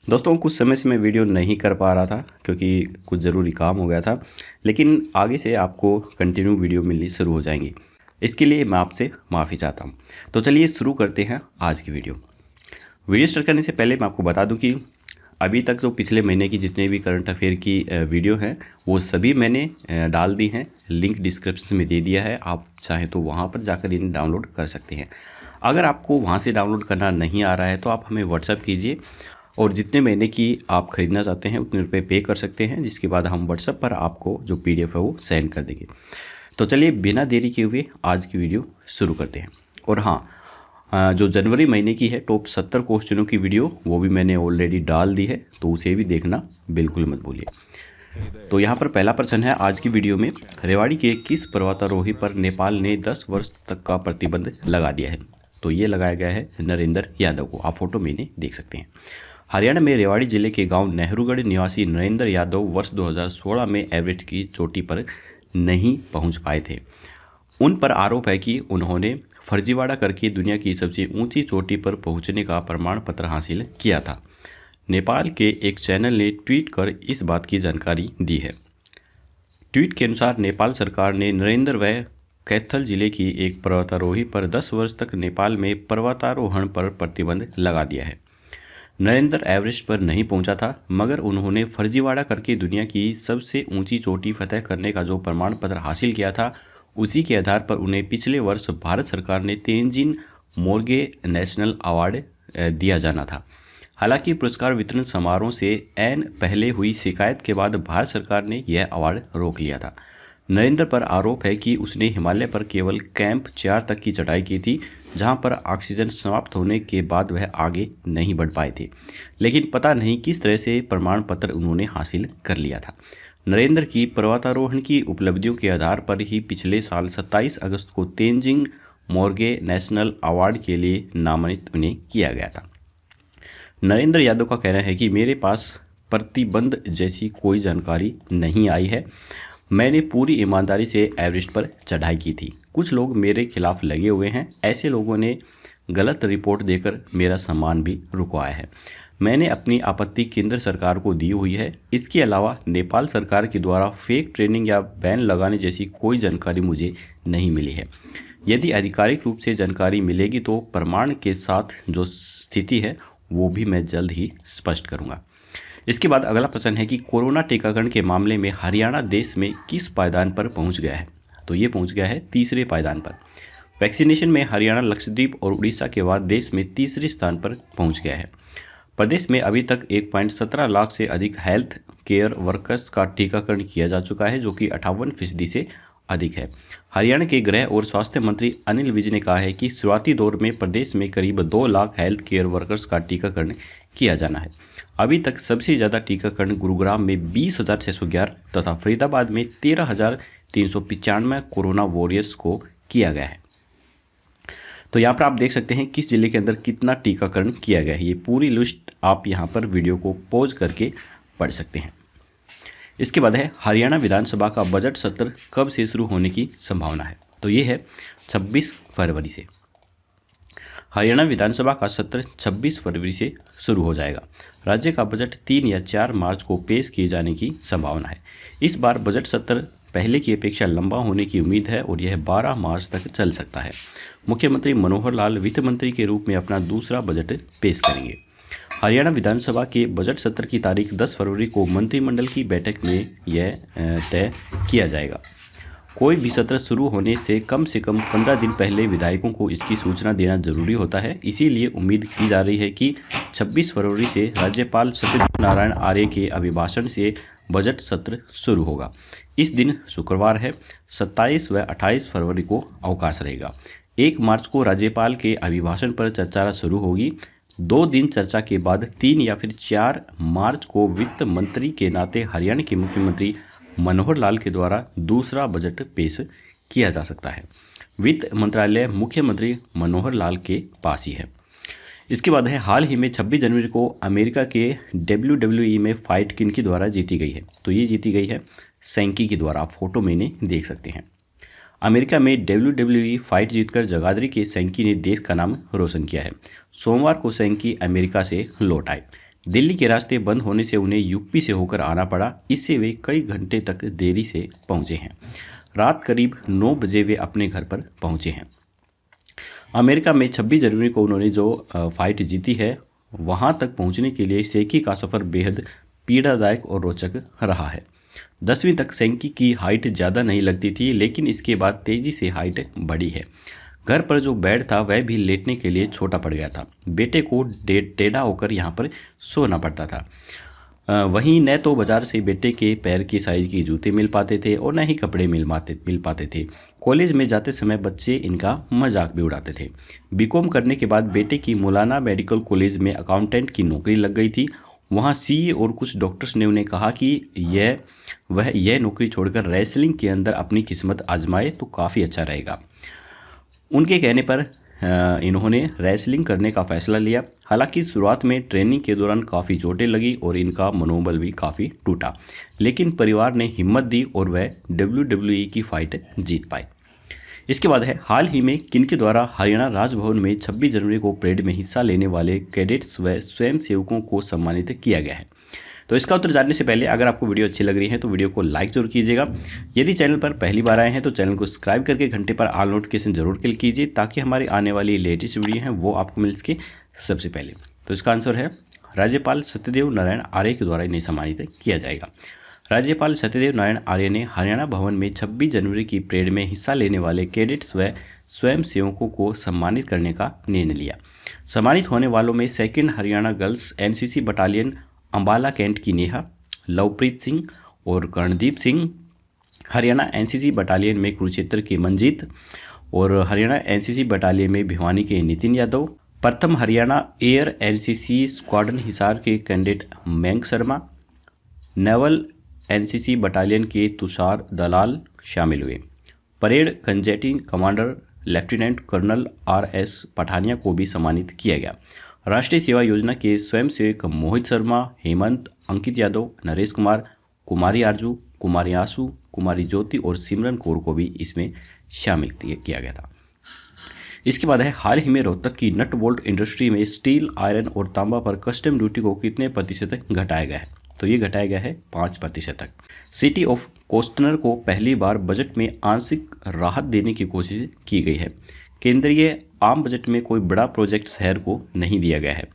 दोस्तों कुछ समय से मैं वीडियो नहीं कर पा रहा था क्योंकि कुछ ज़रूरी काम हो गया था, लेकिन आगे से आपको कंटिन्यू वीडियो मिलनी शुरू हो जाएंगी। इसके लिए मैं आपसे माफ़ी चाहता हूँ। तो चलिए शुरू करते हैं आज की वीडियो। वीडियो स्टार्ट करने से पहले मैं आपको बता दूं कि अभी तक जो पिछले महीने की जितने भी करंट अफेयर की वीडियो हैं वो सभी मैंने डाल दी हैं। लिंक डिस्क्रिप्शन में दे दिया है, आप चाहें तो वहाँ पर जाकर इन्हें डाउनलोड कर सकते हैं। अगर आपको वहाँ से डाउनलोड करना नहीं आ रहा है तो आप हमें व्हाट्सअप कीजिए और जितने महीने की आप ख़रीदना चाहते हैं उतने रुपये पे कर सकते हैं, जिसके बाद हम व्हाट्सएप पर आपको जो PDF है वो सेंड कर देंगे। तो चलिए बिना देरी किए हुए आज की वीडियो शुरू करते हैं। और हाँ, जो जनवरी महीने की है टॉप 70 क्वेश्चनों की वीडियो वो भी मैंने ऑलरेडी डाल दी है, तो उसे भी देखना बिल्कुल मत भूलिए। तो यहाँ पर पहला प्रश्न है आज की वीडियो में, रेवाड़ी के किस पर्वतारोही पर नेपाल ने 10 वर्ष तक का प्रतिबंध लगा दिया है? तो ये लगाया गया है नरेंद्र यादव को, आप फोटो में इन्हें देख सकते हैं। हरियाणा में रेवाड़ी जिले के गांव नेहरूगढ़ निवासी नरेंद्र यादव वर्ष 2016 में एवरेस्ट की चोटी पर नहीं पहुंच पाए थे। उन पर आरोप है कि उन्होंने फर्जीवाड़ा करके दुनिया की सबसे ऊंची चोटी पर पहुंचने का प्रमाण पत्र हासिल किया था। नेपाल के एक चैनल ने ट्वीट कर इस बात की जानकारी दी है। ट्वीट के अनुसार नेपाल सरकार ने नरेंद्र व कैथल जिले की एक पर्वतारोही पर 10 वर्ष तक नेपाल में पर्वतारोहण पर प्रतिबंध लगा दिया है। नरेंद्र एवरेस्ट पर नहीं पहुंचा था, मगर उन्होंने फर्जीवाड़ा करके दुनिया की सबसे ऊंची चोटी फतह करने का जो प्रमाण पत्र हासिल किया था, उसी के आधार पर उन्हें पिछले वर्ष भारत सरकार ने तेंजिन मोर्गे नेशनल अवार्ड दिया जाना था। हालांकि पुरस्कार वितरण समारोह से ऐन पहले हुई शिकायत के बाद भारत सरकार ने यह अवार्ड रोक लिया था। नरेंद्र पर आरोप है कि उसने हिमालय पर केवल कैंप 4 तक की चढ़ाई की थी, जहां पर ऑक्सीजन समाप्त होने के बाद वह आगे नहीं बढ़ पाए थे, लेकिन पता नहीं किस तरह से प्रमाण पत्र उन्होंने हासिल कर लिया था। नरेंद्र की पर्वतारोहण की उपलब्धियों के आधार पर ही पिछले साल 27 अगस्त को तेंजिंग मोर्गे नेशनल अवार्ड के लिए नामांकित उन्हें किया गया था। नरेंद्र यादव का कहना है कि मेरे पास प्रतिबंध जैसी कोई जानकारी नहीं आई है। मैंने पूरी ईमानदारी से एवरेस्ट पर चढ़ाई की थी। कुछ लोग मेरे खिलाफ लगे हुए हैं। ऐसे लोगों ने गलत रिपोर्ट देकर मेरा सम्मान भी रुकवाया है। मैंने अपनी आपत्ति केंद्र सरकार को दी हुई है। इसके अलावा नेपाल सरकार के द्वारा फेक ट्रेनिंग या बैन लगाने जैसी कोई जानकारी मुझे नहीं मिली है। यदि आधिकारिक रूप से जानकारी मिलेगी तो प्रमाण के साथ जो स्थिति है वो भी मैं जल्द ही स्पष्ट करूँगा। इसके बाद अगला प्रश्न है कि कोरोना टीकाकरण के मामले में हरियाणा देश में किस पायदान पर पहुंच गया है? तो ये पहुंच गया है तीसरे पायदान पर। वैक्सीनेशन में हरियाणा, लक्षद्वीप और उड़ीसा के बाद देश में तीसरे स्थान पर पहुंच गया है। प्रदेश में अभी तक 1.17 लाख से अधिक हेल्थ केयर वर्कर्स का टीकाकरण किया जा चुका है, जो कि 58% से अधिक है। हरियाणा के गृह और स्वास्थ्य मंत्री अनिल विज ने कहा है कि शुरुआती दौर में प्रदेश में करीब 2 लाख हेल्थ केयर वर्कर्स का टीकाकरण किया जाना है। अभी तक सबसे ज़्यादा टीकाकरण गुरुग्राम में 20,611 तथा फरीदाबाद में 13,395 कोरोना वॉरियर्स को किया गया है। तो यहाँ पर आप देख सकते हैं किस जिले के अंदर कितना टीकाकरण किया गया है। ये पूरी लिस्ट आप यहाँ पर वीडियो को पॉज करके पढ़ सकते हैं। इसके बाद है हरियाणा विधानसभा का बजट सत्र कब से शुरू होने की संभावना है? तो ये है 26 फरवरी से। हरियाणा विधानसभा का सत्र 26 फरवरी से शुरू हो जाएगा। राज्य का बजट 3 या 4 मार्च को पेश किए जाने की संभावना है। इस बार बजट सत्र पहले की अपेक्षा लंबा होने की उम्मीद है और यह 12 मार्च तक चल सकता है। मुख्यमंत्री मनोहर लाल वित्त मंत्री के रूप में अपना दूसरा बजट पेश करेंगे। हरियाणा विधानसभा के बजट सत्र की तारीख 10 फरवरी को मंत्रिमंडल की बैठक में यह तय किया जाएगा। कोई भी सत्र शुरू होने से कम 15 दिन पहले विधायकों को इसकी सूचना देना जरूरी होता है। इसीलिए उम्मीद की जा रही है कि 26 फरवरी से राज्यपाल सत्यदेव नारायण आर्य के अभिभाषण से बजट सत्र शुरू होगा। इस दिन शुक्रवार है। 27 व 28 फरवरी को अवकाश रहेगा। 1 मार्च को राज्यपाल के अभिभाषण पर चर्चा शुरू होगी। 2 दिन चर्चा के बाद 3 या फिर 4 मार्च को वित्त मंत्री के नाते हरियाणा के मुख्यमंत्री मनोहर लाल के द्वारा दूसरा बजट पेश किया जा सकता है। वित्त मंत्रालय मुख्यमंत्री मनोहर लाल के पास ही है। इसके बाद है हाल ही में 26 जनवरी को अमेरिका के WWE में फाइट किनके द्वारा जीती गई है? तो ये जीती गई है सैंकी के द्वारा। आप फोटो में इन्हें देख सकते हैं। अमेरिका में WWE फाइट जीतकर जगाधरी के सैंकी ने देश का नाम रोशन किया है। सोमवार को सैंकी अमेरिका से लौट आए। दिल्ली के रास्ते बंद होने से उन्हें यूपी से होकर आना पड़ा। इससे वे कई घंटे तक देरी से पहुंचे हैं। रात करीब 9 बजे वे अपने घर पर पहुंचे हैं। अमेरिका में 26 जनवरी को उन्होंने जो फाइट जीती है, वहां तक पहुंचने के लिए सेंकी का सफ़र बेहद पीड़ादायक और रोचक रहा है। 10वीं तक सेंकी की हाइट ज़्यादा नहीं लगती थी, लेकिन इसके बाद तेज़ी से हाइट बढ़ी है। घर पर जो बेड था वह भी लेटने के लिए छोटा पड़ गया था। बेटे को टेढ़ा होकर यहाँ पर सोना पड़ता था। वहीं न तो बाजार से बेटे के पैर की साइज़ के जूते मिल पाते थे और न ही कपड़े मिल पाते थे। कॉलेज में जाते समय बच्चे इनका मजाक भी उड़ाते थे। बीकॉम करने के बाद बेटे की मौलाना मेडिकल कॉलेज में अकाउंटेंट की नौकरी लग गई थी। वहाँ सीए और कुछ डॉक्टर्स ने उन्हें कहा कि वह यह नौकरी छोड़कर रेसलिंग के अंदर अपनी किस्मत आजमाए तो काफ़ी अच्छा रहेगा। उनके कहने पर इन्होंने रेसलिंग करने का फ़ैसला लिया। हालांकि शुरुआत में ट्रेनिंग के दौरान काफ़ी चोटें लगी और इनका मनोबल भी काफ़ी टूटा, लेकिन परिवार ने हिम्मत दी और वह WWE की फ़ाइट जीत पाए। इसके बाद है हाल ही में किनके द्वारा हरियाणा राजभवन में 26 जनवरी को परेड में हिस्सा लेने वाले कैडेट्स व स्वयंसेवकों को सम्मानित किया गया है। तो इसका उत्तर जानने से पहले अगर आपको वीडियो अच्छी लग रही है तो वीडियो को लाइक जरूर कीजिएगा। यदि चैनल पर पहली बार आए हैं तो चैनल को सब्सक्राइब करके घंटे पर ऑल नोटिफिकेशन जरूर क्लिक कीजिए, ताकि हमारी आने वाली लेटेस्ट वीडियो हैं वो आपको मिल सके सबसे पहले। तो इसका आंसर है राज्यपाल सत्यदेव नारायण आर्य के द्वारा इन्हें सम्मानित किया जाएगा। राज्यपाल सत्यदेव नारायण आर्य ने हरियाणा भवन में 26 जनवरी की परेड में हिस्सा लेने वाले कैडेट्स व स्वयंसेवकों को सम्मानित करने का निर्णय लिया। सम्मानित होने वालों में 2nd Haryana girls NCC battalion Ambala cantt की नेहा, लवप्रीत सिंह और कर्णदीप सिंह, हरियाणा NCC बटालियन में कुरुक्षेत्र के मंजीत और हरियाणा NCC बटालियन में भिवानी के नितिन यादव, प्रथम Haryana air NCC squadron Hisar के cadet Mayank Sharma, naval NCC battalion के तुषार दलाल शामिल हुए। परेड कंजेटिंग commander lieutenant colonel RS Pathania को भी सम्मानित किया गया। राष्ट्रीय सेवा योजना के स्वयंसेवक मोहित शर्मा, हेमंत, अंकित यादव, नरेश कुमार, कुमारी आरजू, कुमारी आशु, कुमारी ज्योति और सिमरन कौर को भी इसमें शामिल किया गया था। इसके बाद है हाल ही में रोहतक की नट बोल्ट इंडस्ट्री में स्टील, आयरन और तांबा पर कस्टम ड्यूटी को कितने प्रतिशत घटाया गया है? तो ये घटाया गया है 5% तक। सिटी ऑफ कोस्टनर को पहली बार बजट में आंशिक राहत देने की कोशिश की गई है। केंद्रीय आम बजट में कोई बड़ा प्रोजेक्ट शहर को नहीं दिया गया है।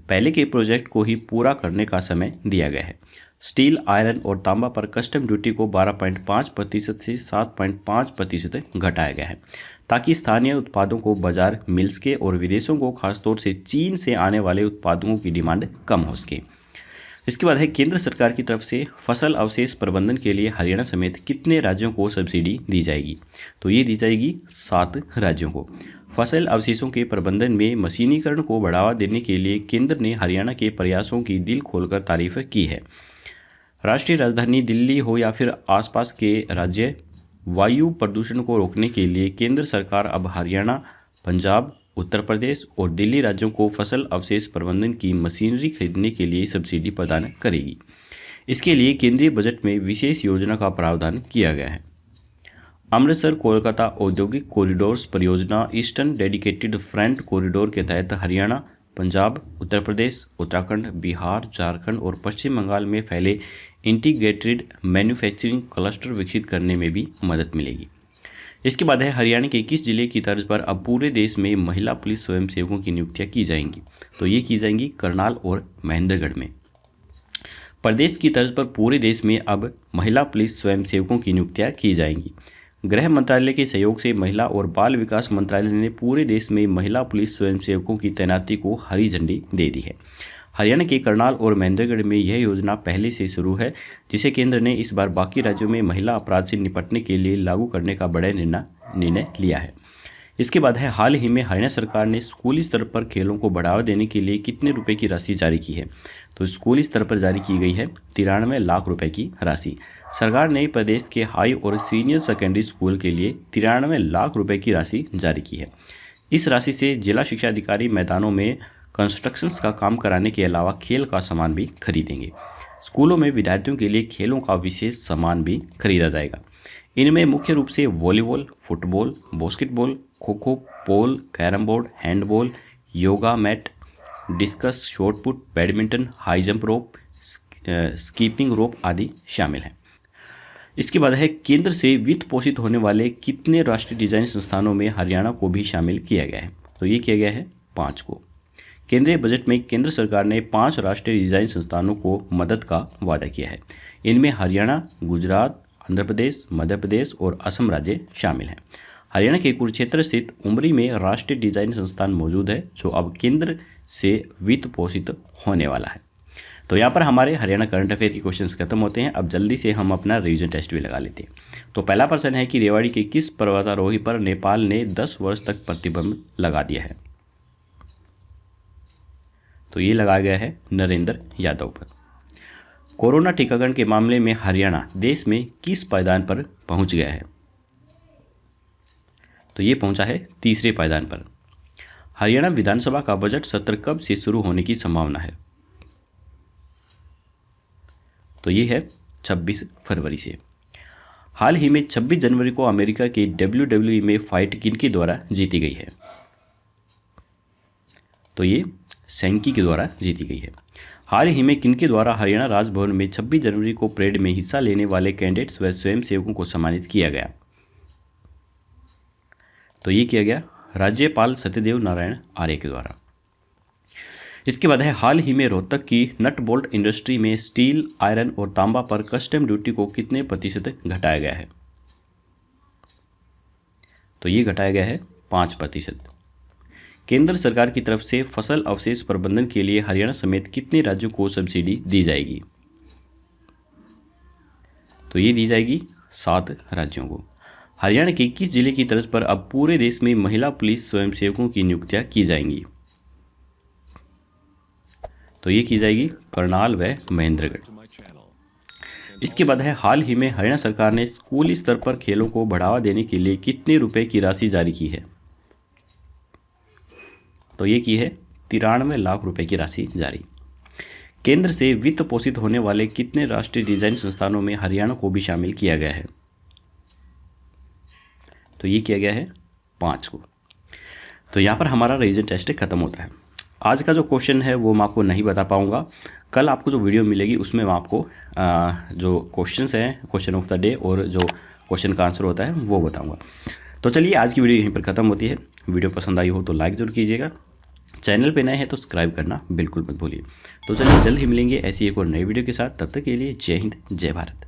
पहले के प्रोजेक्ट को ही पूरा करने का समय दिया गया है। स्टील, आयरन और तांबा पर कस्टम ड्यूटी को 12.5% से 7.5% घटाया गया है, ताकि स्थानीय उत्पादों को बाजार मिल सके और विदेशों को खासतौर से चीन से आने वाले उत्पादों की डिमांड कम हो सके। इसके बाद है केंद्र सरकार की तरफ से फसल अवशेष प्रबंधन के लिए हरियाणा समेत कितने राज्यों को सब्सिडी दी जाएगी? तो ये दी जाएगी 7 राज्यों को। फसल अवशेषों के प्रबंधन में मशीनीकरण को बढ़ावा देने के लिए केंद्र ने हरियाणा के प्रयासों की दिल खोलकर तारीफ की है। राष्ट्रीय राजधानी दिल्ली हो या फिर आसपास के राज्य, वायु प्रदूषण को रोकने के लिए केंद्र सरकार अब हरियाणा, पंजाब, उत्तर प्रदेश और दिल्ली राज्यों को फसल अवशेष प्रबंधन की मशीनरी खरीदने के लिए सब्सिडी प्रदान करेगी। इसके लिए केंद्रीय बजट में विशेष योजना का प्रावधान किया गया है। अमृतसर कोलकाता औद्योगिक कॉरिडोर्स परियोजना ईस्टर्न डेडिकेटेड फ्रंट कॉरिडोर के तहत हरियाणा, पंजाब, उत्तर प्रदेश, उत्तराखंड, बिहार, झारखंड और पश्चिम बंगाल में फैले इंटीग्रेटेड मैन्युफैक्चरिंग क्लस्टर विकसित करने में भी मदद मिलेगी। इसके बाद है हरियाणा के 21 जिले की तर्ज पर अब पूरे देश में महिला पुलिस स्वयंसेवकों की नियुक्तियां की जाएंगी। तो ये की जाएंगी करनाल और महेंद्रगढ़ में। प्रदेश की तर्ज पर पूरे देश में अब महिला पुलिस स्वयंसेवकों की नियुक्तियां की जाएंगी। गृह मंत्रालय के सहयोग से महिला और बाल विकास मंत्रालय ने पूरे देश में महिला पुलिस स्वयंसेवकों की तैनाती को हरी झंडी दे दी है। हरियाणा के करनाल और महेंद्रगढ़ में यह योजना पहले से शुरू है, जिसे केंद्र ने इस बार बाकी राज्यों में महिला अपराध से निपटने के लिए लागू करने का बड़ा निर्णय लिया है। इसके बाद है हाल ही में हरियाणा सरकार ने स्कूली स्तर पर खेलों को बढ़ावा देने के लिए कितने रुपए की राशि जारी की है? तो स्कूली स्तर पर जारी की गई है 93 लाख रुपए की राशि। सरकार ने प्रदेश के हाई और सीनियर सेकेंडरी स्कूल के लिए 93 लाख रुपए की राशि जारी की है। इस राशि से जिला शिक्षा अधिकारी मैदानों में कंस्ट्रक्शंस का काम कराने के अलावा खेल का सामान भी खरीदेंगे। स्कूलों में विद्यार्थियों के लिए खेलों का विशेष सामान भी खरीदा जाएगा। इनमें मुख्य रूप से volleyball, football, basketball, kho kho, pole, carrom board, handball, yoga mat, discus, shot put, badminton, high jump rope, skipping rope आदि शामिल हैं। इसके बाद है केंद्र से वित्त पोषित होने वाले कितने राष्ट्रीय डिजाइन संस्थानों में हरियाणा को भी शामिल किया गया है? तो ये किया गया है 5 को। केंद्रीय बजट में केंद्र सरकार ने 5 राष्ट्रीय डिजाइन संस्थानों को मदद का वादा किया है। इनमें हरियाणा, गुजरात, आंध्र प्रदेश, मध्य प्रदेश और असम राज्य शामिल हैं। हरियाणा के कुरुक्षेत्र स्थित उमरी में राष्ट्रीय डिजाइन संस्थान मौजूद है, जो अब केंद्र से वित्त पोषित होने वाला है। तो यहाँ पर हमारे हरियाणा करंट अफेयर के क्वेश्चंस खत्म होते हैं। अब जल्दी से हम अपना रिवीजन टेस्ट भी लगा लेते हैं। तो पहला प्रश्न है कि रेवाड़ी के किस पर्वतारोही पर नेपाल ने 10 वर्ष तक प्रतिबंध लगा दिया है? तो ये लगाया गया है नरेंद्र यादव पर। कोरोना टीकाकरण के मामले में हरियाणा देश में किस पायदान पर पहुंच गया है? तो ये पहुंचा है 3रे पायदान पर। हरियाणा विधानसभा का बजट सत्र कब से शुरू होने की संभावना है? तो ये है 26 फरवरी से। हाल ही में 26 जनवरी को अमेरिका के WWE में फाइट किनके द्वारा जीती गई है? तो ये सैंकी के द्वारा जीती गई है। हाल ही में किनके द्वारा हरियाणा राजभवन में 26 जनवरी को परेड में हिस्सा लेने वाले कैंडिडेट्स व स्वयंसेवकों को सम्मानित किया गया? तो ये किया गया राज्यपाल सत्यदेव नारायण आर्य के द्वारा। इसके बाद है हाल ही में रोहतक की नट बोल्ट इंडस्ट्री में स्टील, आयरन और तांबा पर कस्टम ड्यूटी को कितने प्रतिशत घटाया गया है? तो ये घटाया गया है 5%। केंद्र सरकार की तरफ से फसल अवशेष प्रबंधन के लिए हरियाणा समेत कितने राज्यों को सब्सिडी दी जाएगी? तो ये दी जाएगी 7 राज्यों को। हरियाणा के किस जिले की तर्ज पर अब पूरे देश में महिला पुलिस स्वयंसेवकों की नियुक्तियां की जाएंगी? तो ये की जाएगी करनाल व महेंद्रगढ़। इसके बाद है हाल ही में हरियाणा सरकार ने स्कूली स्तर पर खेलों को बढ़ावा देने के लिए कितने रुपए की राशि जारी की है? तो ये की है 93 लाख रुपए की राशि जारी। केंद्र से वित्त पोषित होने वाले कितने राष्ट्रीय डिजाइन संस्थानों में हरियाणा को भी शामिल किया गया है? तो ये किया गया है 5 को। तो यहाँ पर हमारा रिवीजन टेस्ट खत्म होता है। आज का जो क्वेश्चन है वो मैं आपको नहीं बता पाऊँगा। कल आपको जो वीडियो मिलेगी उसमें मैं आपको जो क्वेश्चंस हैं, क्वेश्चन ऑफ द डे और जो क्वेश्चन का आंसर होता है वो बताऊँगा। तो चलिए आज की वीडियो यहीं पर ख़त्म होती है। वीडियो पसंद आई हो तो लाइक ज़रूर कीजिएगा। चैनल पे नए हैं तो सब्सक्राइब करना बिल्कुल मत भूलिए। तो चलिए जल्द ही मिलेंगे ऐसी एक और नई वीडियो के साथ। तब तक के लिए जय हिंद, जय भारत।